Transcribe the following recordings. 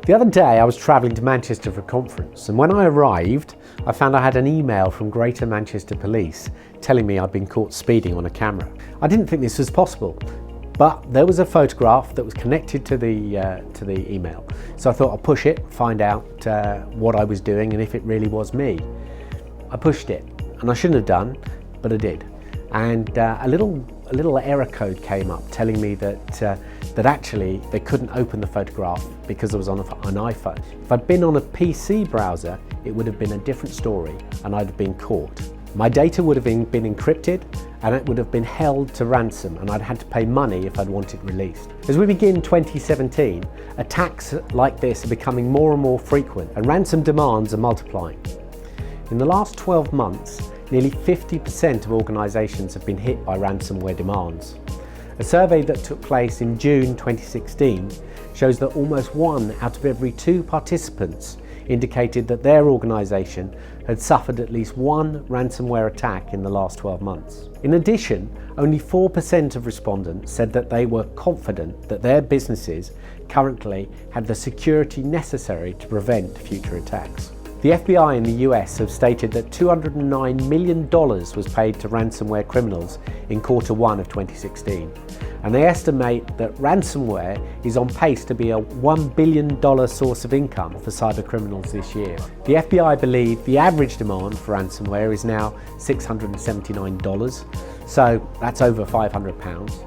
The other day I was travelling to Manchester for a conference, and when I arrived I found I had an email from Greater Manchester Police telling me I'd been caught speeding on a camera. I didn't think this was possible, but there was a photograph that was connected to the email. So I thought I'll push it, find out what I was doing and if it really was me. I pushed it, and I shouldn't have done, but I did. And a little error code came up telling me that actually they couldn't open the photograph because it was on an iPhone. If I'd been on a PC browser, it would have been a different story and I'd have been caught. My data would have been encrypted and it would have been held to ransom, and I'd had to pay money if I'd want it released. As we begin 2017, attacks like this are becoming more and more frequent and ransom demands are multiplying. In the last 12 months, nearly 50% of organisations have been hit by ransomware demands. A survey that took place in June 2016 shows that almost 1 out of every 2 participants indicated that their organisation had suffered at least one ransomware attack in the last 12 months. In addition, only 4% of respondents said that they were confident that their businesses currently had the security necessary to prevent future attacks. The FBI in the US have stated that $209 million was paid to ransomware criminals in Q1 of 2016, and they estimate that ransomware is on pace to be a $1 billion source of income for cyber criminals this year. The FBI believe the average demand for ransomware is now $679, so that's over £500,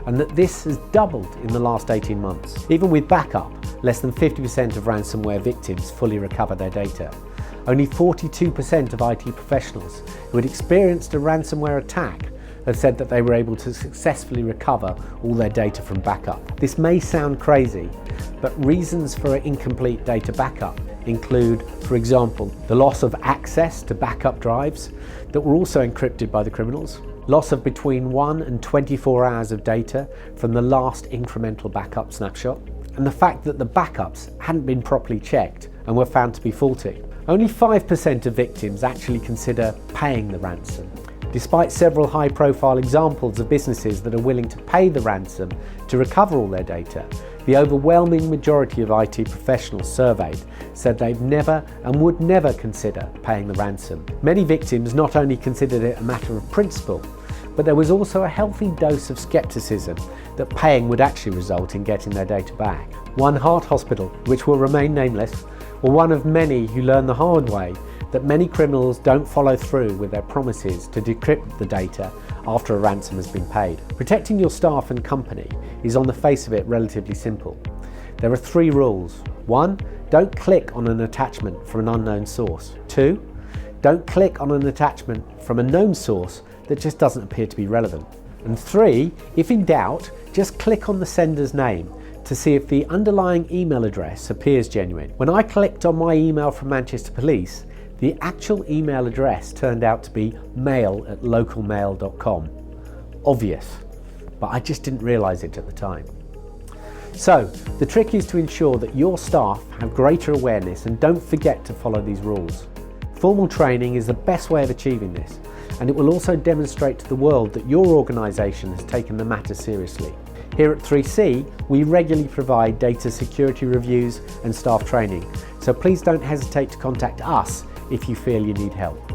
and that this has doubled in the last 18 months. Even with backup, less than 50% of ransomware victims fully recover their data. Only 42% of IT professionals who had experienced a ransomware attack have said that they were able to successfully recover all their data from backup. This may sound crazy, but reasons for incomplete data backup include, for example, the loss of access to backup drives that were also encrypted by the criminals, loss of between 1 and 24 hours of data from the last incremental backup snapshot, and the fact that the backups hadn't been properly checked and were found to be faulty. Only 5% of victims actually consider paying the ransom. Despite several high-profile examples of businesses that are willing to pay the ransom to recover all their data, the overwhelming majority of IT professionals surveyed said they've never and would never consider paying the ransom. Many victims not only considered it a matter of principle, but there was also a healthy dose of skepticism that paying would actually result in getting their data back. One heart hospital, which will remain nameless, or one of many who learn the hard way that many criminals don't follow through with their promises to decrypt the data after a ransom has been paid. Protecting your staff and company is on the face of it relatively simple. There are 3 rules. 1, don't click on an attachment from an unknown source. 2, don't click on an attachment from a known source that just doesn't appear to be relevant. And 3, if in doubt, just click on the sender's name to see if the underlying email address appears genuine. When I clicked on my email from Manchester Police, the actual email address turned out to be mail@localmail.com. Obvious, but I just didn't realise it at the time. So, the trick is to ensure that your staff have greater awareness and don't forget to follow these rules. Formal training is the best way of achieving this, and it will also demonstrate to the world that your organisation has taken the matter seriously. Here at 3C, we regularly provide data security reviews and staff training, so please don't hesitate to contact us if you feel you need help.